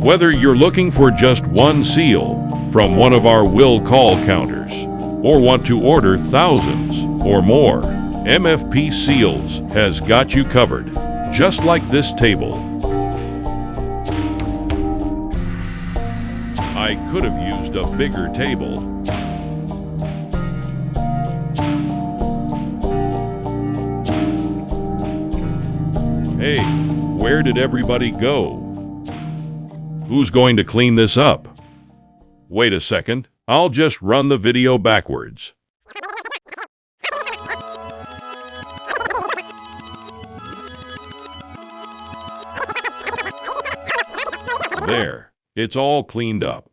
Whether you're looking for just one seal from one of our will call counters, or want to order thousands or more, MFP Seals has got you covered, just like this table. I could have used a bigger table. Hey, where did everybody go? Who's going to clean this up? Wait a second, I'll just run the video backwards. There, it's all cleaned up.